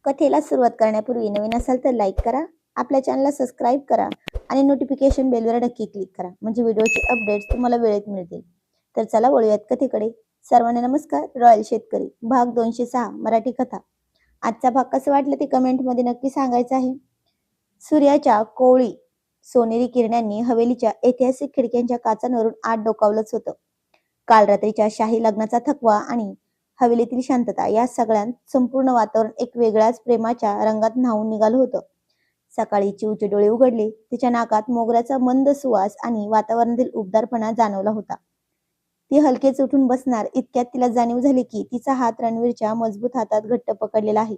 कथेला सुरुवात करण्यापूर्वी नवीन असाल तर लाईक करा, आपल्या चॅनलला सबस्क्राईब करा आणि नोटिफिकेशन बेलवर नक्की क्लिक करा म्हणजे व्हिडिओचे अपडेट्स तुम्हाला वेळेत मिळतील. तर चला वळूयात कथेकडे. सर्वांना नमस्कार. रॉयल शेतकरी भाग 206 मराठी कथा. आजचा भाग कसा वाटला ते कमेंटमध्ये नक्की सांगायचं आहे. सूर्याच्या कोवळी सोनेरी किरणांनी हवेलीच्या ऐतिहासिक खिडक्यांच्या काचांवरून आत डोकावलंच होतं. काल रात्रीच्या शाही लग्नाचा थकवा आणि हवेलीतील शांतता या सगळ्यात संपूर्ण वातावरण एक वेगळ्याच प्रेमाच्या रंगात न्हावून निघालं होतं. सकाळी चिवचे डोळे उघडले. तिच्या नाकात मोगऱ्याचा मंद सुवास आणि वातावरणातील उबदारपणा जाणवला होता. ती हलकेच उठून बसणार इतक्यात तिला जाणीव झाली की तिचा हात रणवीरच्या मजबूत हातात घट्ट पकडलेला आहे.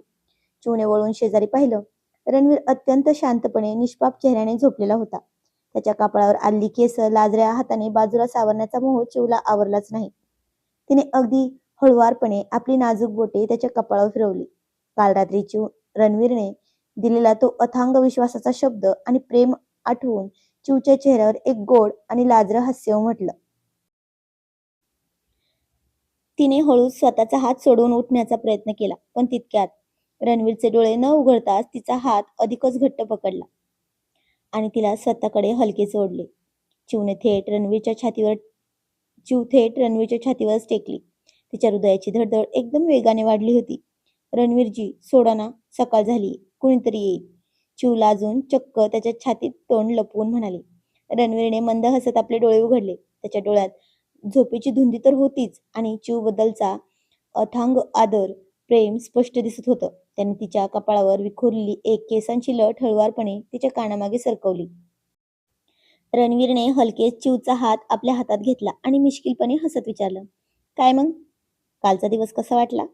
चिवने वळून शेजारी पाहिलं. रणवीर अत्यंत शांतपणे निष्पाप चेहऱ्याने झोपलेला होता. त्याच्या कपाळावर आलेली केस लाजऱ्या हाताने बाजूला सावरण्याचा मोह चिवला आवरलाच नाही. तिने अगदी हळुवारपणे आपली नाजूक बोटे त्याच्या कपाळावर फिरवली. काल रात्री रणवीरने दिलेला तो अथांग विश्वासाचा शब्द आणि प्रेम आठवून चिवच्या चेहऱ्यावर एक गोड आणि लाजरं हास्य उमटलं. तिने हळूच स्वतःचा हात सोडून उठण्याचा प्रयत्न केला, पण तितक्यात रणवीरचे डोळे न उघडताच तिचा हात अधिकच घट्ट पकडला आणि तिला स्वतःकडे हलकेच ओढले. चिव थेट रणवीरच्या छातीवरच टेकली. तिच्या हृदयाची धडधड एकदम वेगाने वाढली होती. रणवीरजी, सोडा ना, सकाळ झाली, कुणीतरी येईल. चिव लाजून चक्क त्याच्या छातीत तोंड लपवून म्हणाली. रणवीरने मंद हसत आपले डोळे उघडले. त्याच्या डोळ्यात झोपेची धुंदी तर होतीच आणि चिव बद्दलचा अथांग आदर, प्रेम स्पष्ट दिसत होतं. त्याने तिच्या कपाळावर विखुरलेली एक केसांची लट हळुवारपणे तिच्या कानामागे सरकवली. रणवीरने हलकेच चिवचा हात आपल्या हातात घेतला आणि मिश्किलपणे हसत विचारलं, काय मग, कालचा दिवस कसा वाटला?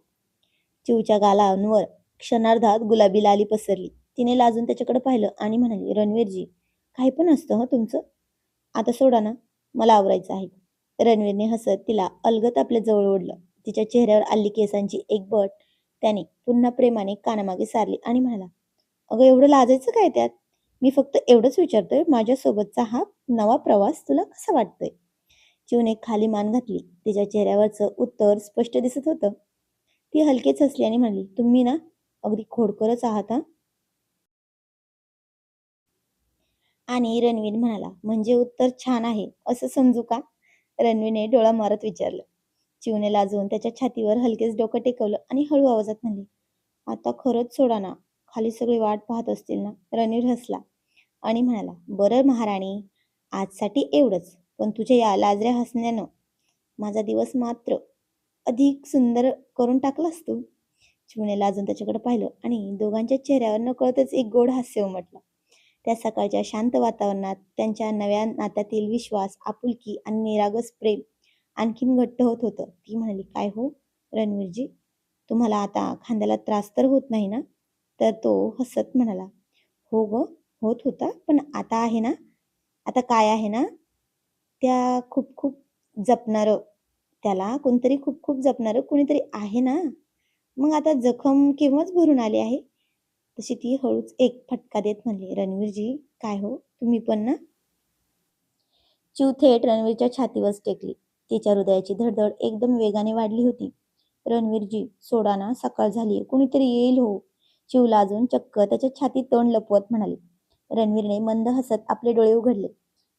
चिवच्या गालांवर क्षणार्धात गुलाबी लाली पसरली. तिने लाजून त्याच्याकडे पाहिलं आणि म्हणाली, रणवीरजी, काही पण असतं तुमचं. आता सोडा ना, मला आवरायचं आहे. रणवीरने हसत तिला अलगत आपल्या जवळ ओढलं. तिच्या चेहऱ्यावर आली केसांची एक बट त्याने पुन्हा प्रेमाने कानामागे सारली आणि म्हणाला, अगं, एवढं लाजायचं काय त्यात? मी फक्त एवढंच विचारतोय, माझ्यासोबतचा हा नवा प्रवास तुला कसा वाटतोय? चिवने खाली मान घातली. तिच्या चेहऱ्यावरचं उत्तर स्पष्ट दिसत होतं. ती हलकेच हसली आणि म्हणली, तुम्ही ना अगदी खोडकरच आहात हा. आणि रणवीर म्हणाला, म्हणजे उत्तर छान आहे असं समजू का? रणवीरने डोळा मारत विचारलं. चिवने लाजून त्याच्या छातीवर हलकेच डोकं टेकवलं आणि हळू आवाजात म्हणली, आता खरंच सोडा ना, खाली सगळी वाट पाहत असतील ना. रणवीर हसला आणि म्हणाला, बरं महाराणी, आजसाठी एवढंच, पण तुझ्या या लाजऱ्या हसण्यानं माझा दिवस मात्र अधिक सुंदर करून टाकलास तू. चिवने लाजून त्याच्याकडे पाहिलं आणि दोघांच्या चेहऱ्यावर नकळतच एक गोड हास्य उमटलं. त्या सकाळच्या शांत वातावरणात त्यांच्या नव्या नात्यातील विश्वास, आपुलकी आणि निरागस प्रेम आणखीन घट्ट होत होतं. ती म्हणाली, काय हो रणवीरजी, तुम्हाला आता खांद्याला त्रास तर होत नाही ना? तर तो हसत म्हणाला, हो ग, होत होता, पण आता आहे ना. आता काय आहे ना, त्या खूप खूप जपणारं त्याला कोणतरी खूप खूप जपणारं कुणीतरी आहे ना. मग आता जखम केव्हाच भरून आली आहे. तशी ती हळूच एक फटका देत म्हणली, रणवीरजी, काय हो तुम्ही पण ना. चिव थेट रणवीरच्या छातीवरच टेकली. तिच्या हृदयाची धडधड एकदम वेगाने वाढली होती. रणवीरजी, सोडा ना, सकाळ झाली, कुणीतरी येईल हो. चिव लाजून चक्क त्याच्या छातीत तोंड लपवत म्हणाली. रणवीरने मंद हसत आपले डोळे उघडले.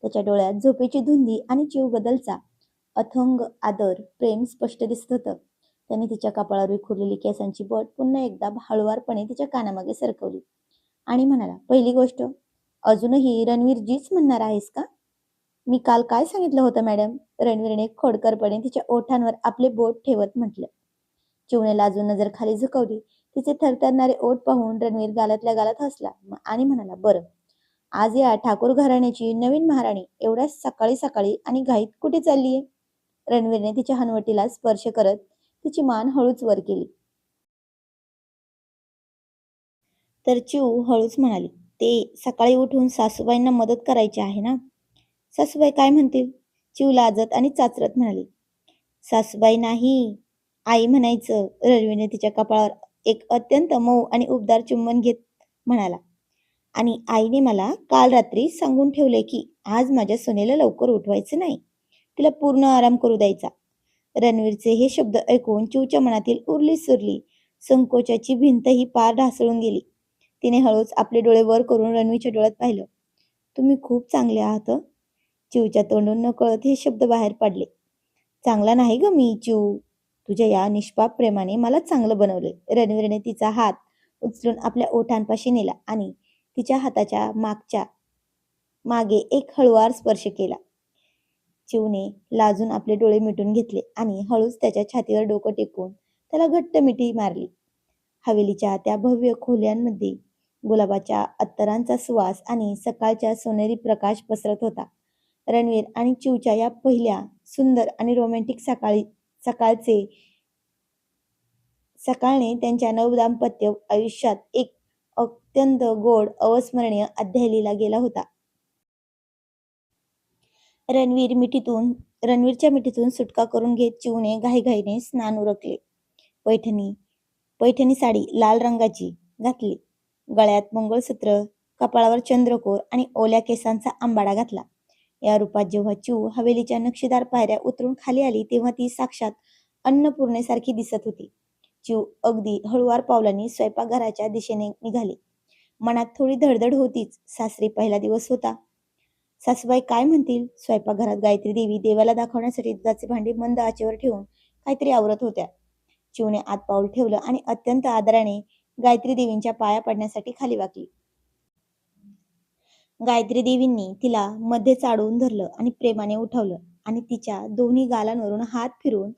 त्याच्या डोळ्यात झोपेची धुंदी आणि चिव बदलचा अथंग आदर, प्रेम स्पष्ट दिसत होतं. त्याने तिच्या कपाळावर विखुरलेली केसांची बट पुन्हा एकदा हळुवारपणे तिच्या कानामागे सरकवली आणि म्हणाला, पहिली गोष्ट, अजूनही रणवीरजीच म्हणणार आहेस का? मी काल काय सांगितलं होतं मॅडम? रणवीरने खोडकरपणे तिच्या ओठांवर आपले बोट ठेवत म्हटलं. चिवने लाजून नजर खाली झुकवली. तिचे थरथरणारे ओठ पाहून रणवीर गालातल्या गालात हसला आणि म्हणाला, बरं, आज या ठाकूर घराण्याची नवीन महाराणी एवढ्या सकाळी सकाळी आणि घाईत कुठे चाललीये? रणवीरने तिच्या हनवटीला स्पर्श करत तिची मान हळूच वर केली. तर चिव हळूच म्हणाली, ते सकाळी उठून सासूबाईंना मदत करायची आहे ना. सासूबाई काय म्हणतील? चिव लाजत आणि चाचरत म्हणाली, सासूबाई नाही, आई म्हणायचं. रणवीरने तिच्या कपाळावर एक अत्यंत मऊ आणि उबदार चुंबन घेत म्हणाला, आणि आईने मला काल रात्री सांगून ठेवले की आज माझ्या सुनेला लवकर उठवायचं नाही, तिला पूर्ण आराम करू द्यायचा. रणवीरचे हे शब्द ऐकून चिवच्या मनातील उरली सुरली संकोचाची भिंतही पार ढासळून गेली. तिने हळूच आपले डोळे वर करून रणवीच्या डोळ्यात पाहिलं. तुम्ही खूप चांगले आहात हं." चिवच्या तोंडून नकळत हे शब्द बाहेर पडले. "चांगला नाही ग मी, चिव. तुझ्या या निष्पाप प्रेमाने मला चांगलं बनवले." रणवीरने तिचा हात उचलून आपल्या ओठांपाशी नेला आणि तिच्या हाताच्या मागे एक हळुवार स्पर्श केला. चिवने लाजून आपले डोळे मिटून घेतले आणि हळूच त्याच्या छातीवर डोकं टेकवून त्याला घट्ट मिठी मारली. हवेलीच्या त्या भव्य खोल्यांमध्ये गुलाबाच्या अत्तरांचा सुवास आणि सकाळच्या सोनेरी प्रकाश पसरत होता. रणवीर आणि चिवच्या या पहिल्या सुंदर आणि रोमॅन्टिक सकाळचे सकाळने त्यांच्या नवदाम्पत्य आयुष्यात एक अत्यंत गोड अविस्मरणीय अध्याय लिहिला गेला होता. रणवीरच्या मिठीतून सुटका करून घेत चिवने घाईघाईने स्नान उरकले. पैठणी साडी लाल रंगाची घातली. गळ्यात मंगळसूत्र, कपाळावर चंद्रकोर आणि ओल्या केसांचा आंबाडा घातला. या रूपात जेव्हा चिव हवेलीच्या नक्षीदार पायऱ्या उतरून खाली आली तेव्हा ती साक्षात अन्नपूर्णेसारखी दिसत होती. चिव अगदी हळुवार पावलांनी स्वयंपाकघराच्या दिशेने निघाली. मनात थोडी धडधड होतीच. सासरी पहिला दिवस होता. सासूबाई काय म्हणतील? स्वयंपाकघरात गायत्री देवी देवाला दाखवण्यासाठी दुधाचे भांडे मंद आचेवर ठेवून काहीतरी आवरत होत्या. चिवने आत पाऊल ठेवलं आणि अत्यंत आदराने गायत्री देवींच्या पाया पडण्यासाठी खाली वाकली. गायत्री देवींनी तिला मध्ये चाडवून धरलं आणि प्रेमाने उठवलं आणि तिच्या दोन्ही गालांवरून हात फिरून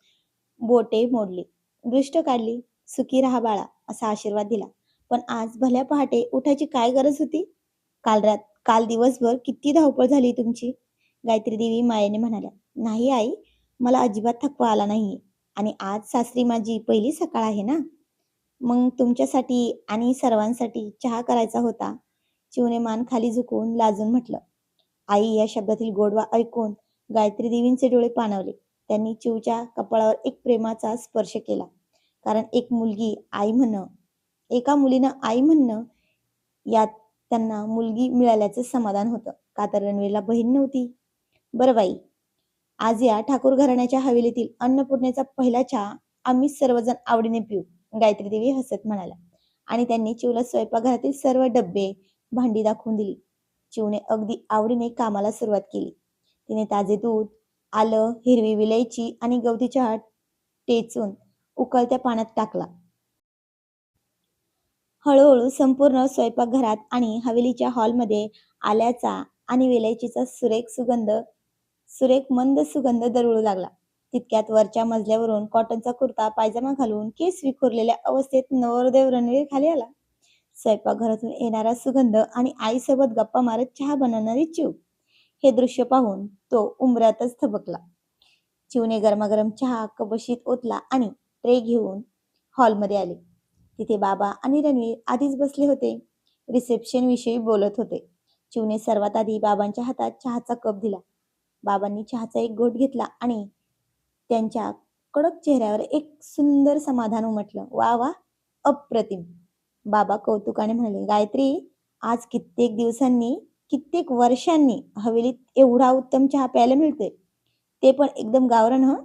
बोटे मोडली. दृष्ट काढली. सुखी राहा बाळा, असा आशीर्वाद दिला. पण आज भल्या पहाटे उठायची काय गरज होती? काल दिवसभर किती धावपळ झाली तुमची? गायत्री देवी मायेने म्हणाल्या. नाही आई, मला अजिबात थकवा आला नाहीये. आणि आज सासरी माझी पहिली सकाळ आहे ना. मग तुमच्यासाठी आणि सर्वांसाठी चहा करायचा होता. चिवने मान खाली झुकवून लाजून म्हटलं. आई या शब्दातील गोडवा ऐकून गायत्री देवींचे डोळे पाणावले. त्यांनी चिवच्या कपाळावर एक प्रेमाचा स्पर्श केला. कारण एका मुलीनं आई म्हणणं यात त्यांना मुलगी मिळाल्याचं समाधान होतं. का तर रणवीरला बहीण नव्हती. बरं बाई, आज या ठाकूर घराण्याच्या हवेलीतील अन्नपूर्णेचा पहिला चहा आम्ही सर्वजण आवडीने पिऊ, गायत्री देवी हसत म्हणाल्या. आणि त्यांनी चिवला स्वयंपाकघरातील सर्व डब्बे भांडी दाखवून दिली. चिवने अगदी आवडीने कामाला सुरुवात केली. तिने ताजे दूध, आलं, हिरवी विलायची आणि गवती चहा टेचून उकळत्या पाण्यात टाकला. हळूहळू संपूर्ण स्वयंपाकघरात आणि हवेलीच्या हॉलमध्ये आल्याचा आणि वेलायचीचा सुरेख मंद सुगंध दरवळू लागला. तितक्यात वरच्या मजल्यावरून कॉटनचा कुर्ता पायजमा घालून केस विखुरलेल्या अवस्थेत नवरदेव रणवीर खाली आला. स्वयंपाकघरातून येणारा सुगंध आणि आईसोबत गप्पा मारत चहा बनवणारी चिव, हे दृश्य पाहून तो उंबऱ्यातच थबकला. चिवने गरमागरम चहा कबशीत ओतला आणि ट्रे घेऊन हॉलमध्ये आले. तिथे बाबा आणि रणवीर आधीच बसले होते. रिसेप्शन विषयी बोलत होते. चिवने सर्वात आधी बाबांच्या हातात चहाचा कप दिला. बाबांनी चहाचा एक घोट घेतला आणि त्यांच्या कडक चेहऱ्यावर एक सुंदर समाधान उमटलं. वा वा, अप्रतिम. बाबा कौतुकाने म्हणाले. गायत्री, आज कित्येक वर्षांनी हवेलीत एवढा उत्तम चहा प्यायला मिळतोय, ते पण एकदम गावरान. हं,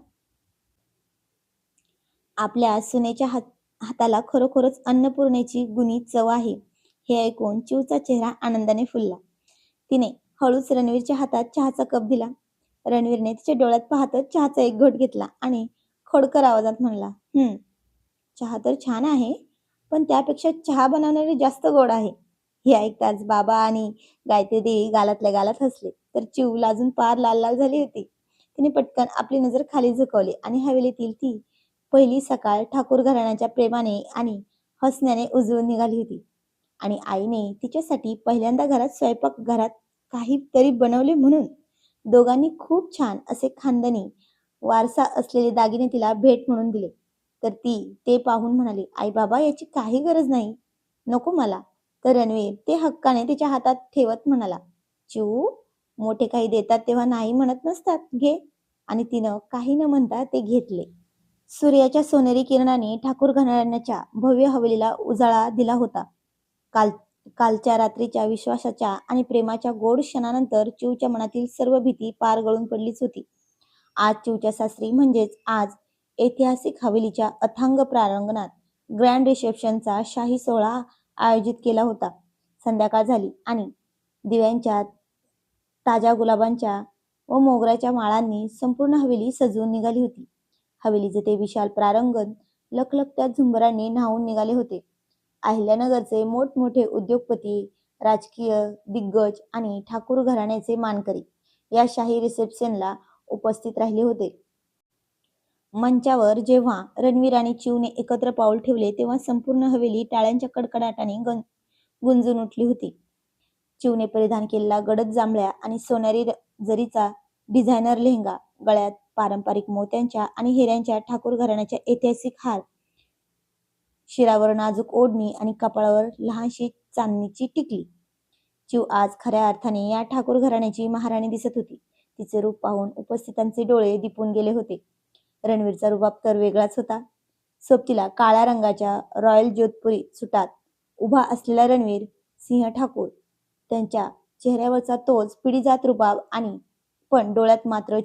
आपल्या सुनेच्या हाताला खरोखरच अन्नपूर्णेची गुणी चव आहे. हे ऐकून चिवचा चेहरा आनंदाने फुलला. तिने हळूच रणवीरच्या हातात चहाचा कप दिला. रणवीरने तिच्या डोळ्यात पाहतच चहाचा एक घोट घेतला आणि खोडकर आवाजात म्हणला. चहा तर छान आहे, पण त्यापेक्षा चहा बनवणारे जास्त गोड आहे. हे ऐकताच बाबा आणि गायत्री देवी गालातल्या गालात हसले. तर चिव लाजून पार लाल लाल झाली होती. तिने पटकन आपली नजर खाली झुकवली आणि हवेलीतील ती पहिली सकाळ ठाकूर घराण्याच्या प्रेमाने आणि हसण्याने उजळून निघाली होती. आणि आईने तिच्यासाठी पहिल्यांदा स्वयंपाकघरात काहीतरी बनवले म्हणून दोघांनी खूप छान असे खानदानी वारसा असलेले दागिने तिला भेट म्हणून दिले. तर ती ते पाहून म्हणाली, आई बाबा, याची काही गरज नाही, नको मला. तर रणवीर ते हक्काने तिच्या हातात ठेवत म्हणाला, चिऊ, मोठे काही देतात तेव्हा नाही म्हणत नसतात, घे. आणि तिनं काही न म्हणता ते घेतले. सूर्याच्या सोनेरी किरणाने ठाकूर घराण्याच्या भव्य हवेलीला उजाळा दिला होता. कालच्या रात्रीच्या विश्वासाच्या आणि प्रेमाच्या गोड क्षणानंतर चिवच्या मनातील सर्व भीती पार गळून पडलीच होती. आज चिवच्या सासरी म्हणजेच आज ऐतिहासिक हवेलीच्या अथांग प्रांगणात ग्रँड रिसेप्शनचा शाही सोहळा आयोजित केला होता. संध्याकाळ झाली आणि दिव्यांच्या, ताज्या गुलाबांच्या व मोगऱ्याच्या माळांनी संपूर्ण हवेली सजवून निघाली होती. हवेलीचे ते विशाल प्रांगण लखलखत्या झुंबरांनी न्हावून निघाले होते. अहिल्यानगरचे मोठमोठे उद्योगपती, राजकीय दिग्गज आणि ठाकूर घराण्याचे मानकरी या शाही रिसेप्शनला उपस्थित राहिले होते. मंचावर जेव्हा रणवीर आणि चिवने एकत्र पाऊल ठेवले तेव्हा संपूर्ण हवेली टाळ्यांच्या कडकडाटाने गुंजून उठली होती. चिवने परिधान केलेला गडद जांभळ्या आणि सोनेरी जरीचा डिझायनर लेहंगा, गळ्यात पारंपरिक मोत्यांच्या आणि हिऱ्यांच्या ठाकूर घराण्याच्या ऐतिहासिक हार, शिरावर नाजूक ओढणी आणि कपाळावर लहानशी चांदणीची टिकली. चिव आज खऱ्या अर्थाने या ठाकूर घराण्याची महाराणी दिसत होती. तिचे रूप पाहून उपस्थितांचे डोळे दिपून गेले होते. रणवीरचा रुबाब तर वेगळाच होता. सोबतीला काळ्या रंगाच्या रॉयल जोधपुरी सुटात उभा असलेला रणवीर सिंह ठाकूर, त्यांच्या चेहऱ्यावरचा तोच पिढीजात रुबाब, आणि पण डोळ्यात मात्र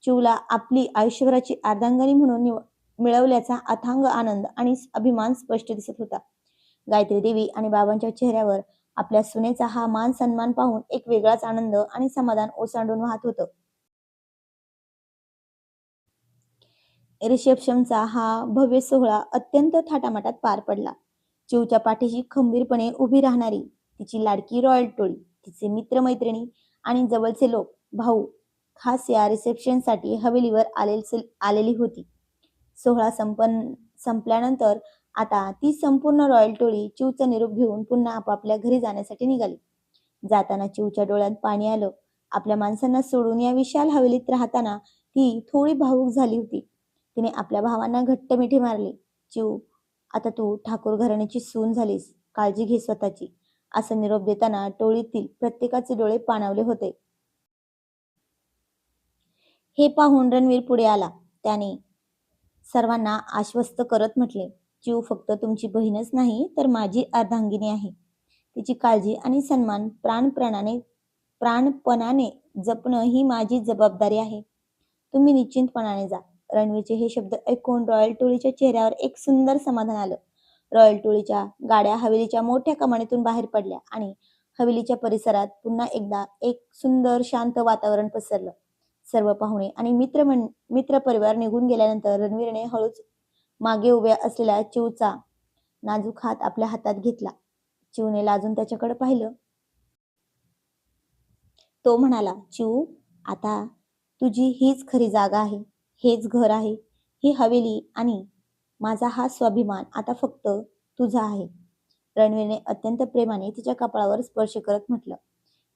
चिवला आपली आयुष्यभराची अर्धांगिनी म्हणून मिळवल्याचा अथांग आनंद आणि अभिमान स्पष्ट दिसत होता. गायत्री देवी आणि बाबांच्या चेहऱ्यावर आपल्या सुनेचा हा मान सन्मान पाहून एक वेगळाच आनंद आणि समाधान ओसांडून वाहत होतं. रिसेप्शनचा हा भव्य सोहळा अत्यंत थाटामाटात पार पडला. चिवच्या पाठीशी खंबीरपणे उभी राहणारी तिची लाडकी रॉयल टोळी, तिचे मित्रमैत्रिणी आणि जवळचे लोक, भाऊ खास या रिसेप्शनसाठी हवेलीवर आलेली होती. सोहळा संपल्यानंतर आता ती संपूर्ण रॉयल टोळी चिवचा निरोप घेऊन पुन्हा आपापल्या घरी जाण्यासाठी निघाली. जाताना चिवच्या डोळ्यात पाणी आलं. आपल्या माणसांना सोडून या विशाल हवेलीत राहताना ती थोडी भावूक झाली होती. तिने आपल्या भावांना घट्ट मिठी मारली. चिव, आता तू ठाकूर घराण्याची सून झालीस, काळजी घे स्वतःची, असा निरोप देताना टोळीतील प्रत्येकाचे डोळे पाणावले होते. हे पाहून रणवीर पुढे आला. त्याने सर्वांना आश्वस्त करत म्हटले, चिव फक्त तुमची बहीणच नाही तर माझी अर्धांगिनी आहे. तिची काळजी आणि सन्मान प्राणपणाने जपणं ही माझी जबाबदारी आहे. तुम्ही निश्चिंतपणाने जा. रणवीरचे हे शब्द ऐकून रॉयल टोळीच्या चेहऱ्यावर एक सुंदर समाधान आलं. रॉयल टोळीच्या गाड्या हवेलीच्या मोठ्या कमानीतून बाहेर पडल्या आणि हवेलीच्या परिसरात पुन्हा एकदा एक सुंदर शांत वातावरण पसरलं. सर्व पाहुणे आणि मित्र परिवार निघून गेल्यानंतर रणवीरने हळूच मागे उभ्या असलेल्या चिवचा नाजूक हात आपल्या हातात घेतला. चिवने लाजून त्याच्याकडे पाहिलं. तो म्हणाला, चिव, आता तुझी हीच खरी जागा आहे, हेच घर आहे. ही हवेली आणि माझा हा स्वाभिमान आता फक्त तुझा आहे. रणवीरने अत्यंत प्रेमाने तिच्या कपाळावर स्पर्श करत म्हटलं.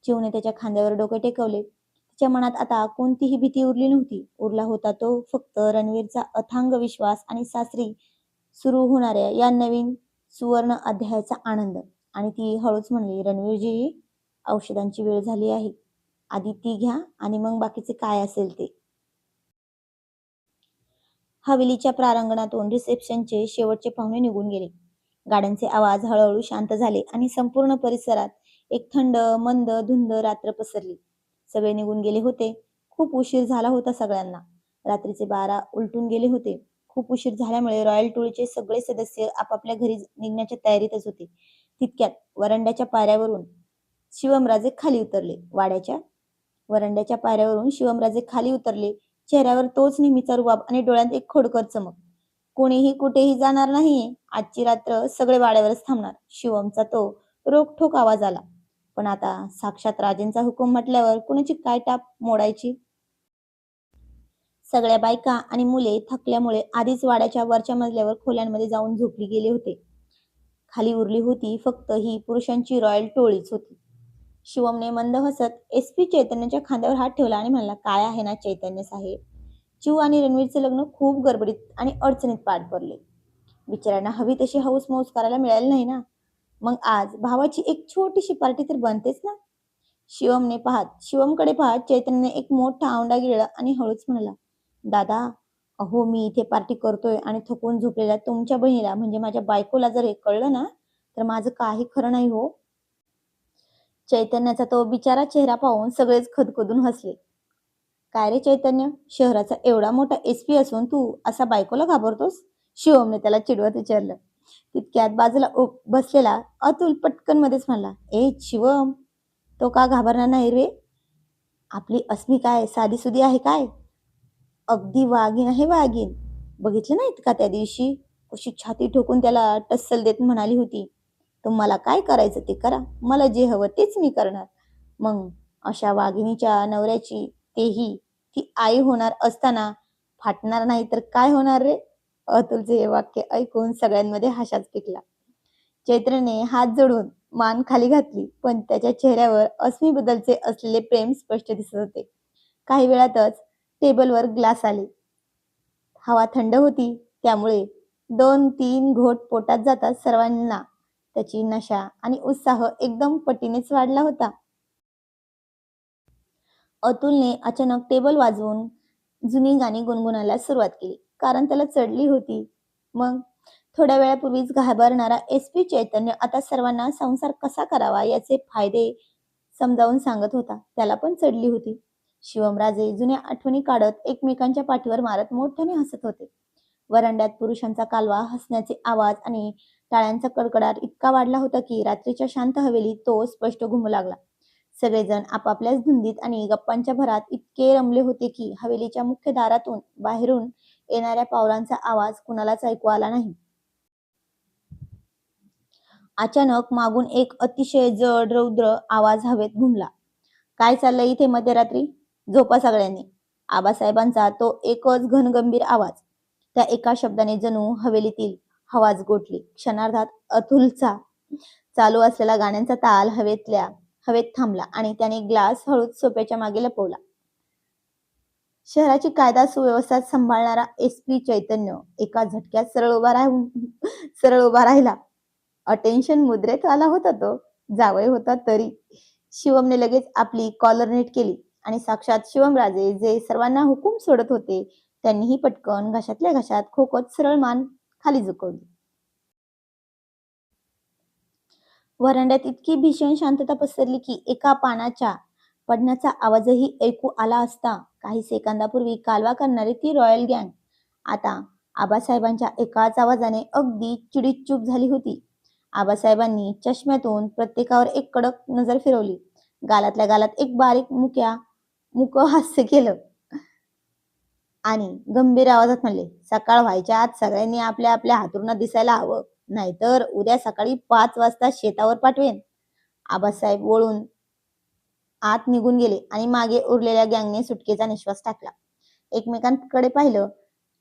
चिवने त्याच्या खांद्यावर डोके टेकवले. तिच्या मनात आता कोणतीही भीती उरली नव्हती. उरला होता तो फक्त रणवीरचा अथांग विश्वास आणि सासरी सुरू होणाऱ्या या नवीन सुवर्ण अध्यायाचा आनंद. आणि ती हळूच म्हणली, रणवीरजी, औषधांची वेळ झाली आहे. आधी ती घ्या आणि मग बाकीचे काय असेल ते. हवेलीच्या प्रांगणातून रिसेप्शनचे शेवटचे पाहुणे निघून गेले. गाड्यांचे आवाज हळूहळू शांत झाले आणि संपूर्ण परिसरात एक थंड मंद धुंद रात्र पसरली. सगळे निघून गेले होते. खूप उशीर झाला होता सगळ्यांना. रात्रीचे 12 उलटून गेले होते. खूप उशीर झाल्यामुळे रॉयल टोळीचे सगळे सदस्य आपापल्या घरी निघण्याच्या तयारीतच होते. तितक्यात वरंड्याच्या पायऱ्यावरून शिवमराजे खाली उतरले. वरंड्याच्या पायऱ्यावरून शिवमराजे खाली उतरले. चेहऱ्यावर तोच नेहमीचा रुबाब आणि डोळ्यात एक खोडकर चमक. कोणीही कुठेही जाणार नाहीये. आजची रात्र सगळे वाड्यावरच थांबणार. शिवमचा तो रोखठोक आवाज आला. पण आता साक्षात राजेंचा हुकूम म्हटल्यावर कुणाची काय टाप मोडायची. सगळ्या बायका आणि मुले थकल्यामुळे आधीच वाड्याच्या वरच्या मजल्यावर खोल्यांमध्ये जाऊन झोपली गेले होते. खाली उरली होती फक्त ही पुरुषांची रॉयल टोळीच होती. शिवमने मंद हसत SP चैतन्याच्या खांद्यावर हात ठेवला आणि म्हणला, काय आहे ना चैतन्य साहेब, चिव आणि रणवीरचे लग्न खूप गडबडीत आणि अडचणीत पार पडले. बिचाऱ्यांना हवी तशी हौस मौस करायला मिळाली नाही ना. मग आज भावाची एक छोटीशी पार्टी तर बनतेच ना. शिवमकडे पाहत चैतन्याने एक मोठा औंढा गिळला आणि हळूच म्हणाला, दादा, अहो मी इथे पार्टी करतोय आणि थकून झोपलेल्या तुमच्या बहिणीला म्हणजे माझ्या बायकोला जर हे कळलं ना तर माझं काही खरं नाही हो. चैतन्याचा तो बिचारा चेहरा पाहून सगळेच खदखदून हसले. काय रे चैतन्य, शहराचा एवढा मोठा SP असून तू असा बायकोला घाबरतोस? शिवमने त्याला चिडवत विचारलं. तितक्यात बाजूला बसलेला अतुल पटकन मध्येच म्हणला, ए शिवम, तो का घाबरणार नाही रे? आपली अस्मी काय साधीसुधी आहे काय? अगदी वाघीण आहे वाघीण. बघितलं नाहीत का त्या दिवशी कशी छाती ठोकून त्याला टस्सल देत म्हणाली होती, तुम्हाला काय करायचं ते करा, मला जे हवं तेच मी करणार. मग अशा वाघिणीच्या नवऱ्याची, तेही ती आई होणार असताना फाटणार नाही तर काय होणार रे? अतुलचे हे वाक्य ऐकून सगळ्यांमध्ये हाशाच पिकला. चैत्रने हात जोडून मान खाली घातली, पण त्याच्या चेहऱ्यावर अस्मीबद्दलचे असलेले प्रेम स्पष्ट दिसत होते. काही वेळातच टेबलवर ग्लास आले. हवा थंड होती, त्यामुळे 2-3 घोट पोटात जाताच सर्वांना त्याची नशा आणि उत्साह एकदम पटीनेच वाढला होता. अतुलने अचानक टेबल वाजवून जुनी गाणी गुणगुणायला सुरुवात केली, कारण त्याला चढली होती. मग थोड्या वेळापूर्वीच घाबरणारा एसपी चैतन्य आता सर्वांना संसार कसा करावा याचे फायदे समजावून सांगत होता. त्याला पण चढली होती. शिवमराजे जुन्या आठवणी काढत एकमेकांच्या पाठीवर मारत मोठ्याने हसत होते. वरांड्यात पुरुषांचा कालवा, हसण्याचे आवाज आणि टाळ्यांचा कडकडाट इतका वाढला होता की रात्रीच्या शांत हवेलीत तो स्पष्ट घुमू लागला. सगळेजण आपापल्याच धुंदीत आणि गप्पांच्या भरात इतके रमले होते की हवेलीच्या मुख्य दारातून बाहेरून येणाऱ्या पावलांचा आवाज कुणालाच ऐकू आला नाही. अचानक मागून एक अतिशय जड रौद्र आवाज हवेत घुमला. काय चाललंय इथे मध्यरात्री? झोपा सगळ्यांनी. आबासाहेबांचा तो एकच घनगंभीर आवाज. त्या एका शब्दाने जणू हवेलीतील हवाच गोठली. क्षणार्धात अतुलचा चालू असलेला गाण्यांचा ताल हवेत थांबला आणि त्याने ग्लास हळूच सोप्याच्या मागे लपवला. शहराची कायदा सुव्यवस्था सांभाळणारा एसपी चैतन्य एका झटक्यात सरळ उभा राहिला. अटेन्शन मुद्रेत आला होता तो. जावई होता तरी. शिवमने लगेच आपली कॉलर नीट केली आणि साक्षात शिवमराजे जे सर्वांना हुकूम सोडत होते, त्यांनीही पटकन घशातल्या घशात खोकत सरळ मान खाली झुकवली. व्हरांड्यात इतकी भीषण शांतता पसरली की एका पानाच्या पडण्याचा आवाजही ऐकू आला असता. काही सेकंदापूर्वी कालवा करणारी ती रॉयल गँग आता आबासाहेबांच्या एकाच आवाजाने अगदी चिडीत चूप झाली होती. आबासाहेबांनी चष्म्यातून प्रत्येकावर एक कडक नजर फिरवली. गालातल्या गालात एक बारीक मुकं हास्य केलं आणि गंभीर आवाजात म्हणले, सकाळ व्हायच्या आत सगळ्यांनी आपल्या आपल्या हातरुणात दिसायला हवं, नाहीतर उद्या सकाळी 5 वाजता शेतावर पाठवेन. आबासाहेब वळून आत निघून गेले आणि मागे उरलेल्या गँगने सुटकेचा निश्वास टाकला. एकमेकांकडे पाहिलं.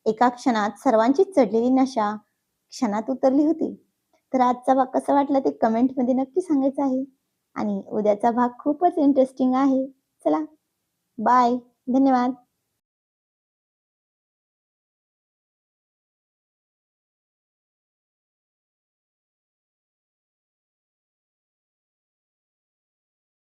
एका क्षणात सर्वांचीच चढलेली नशा क्षणात उतरली होती. तर आजचा भाग कसा वाटला ते कमेंटमध्ये नक्की सांगायचं आहे. आणि उद्याचा भाग खूपच इंटरेस्टिंग आहे. चला, बाय. धन्यवाद.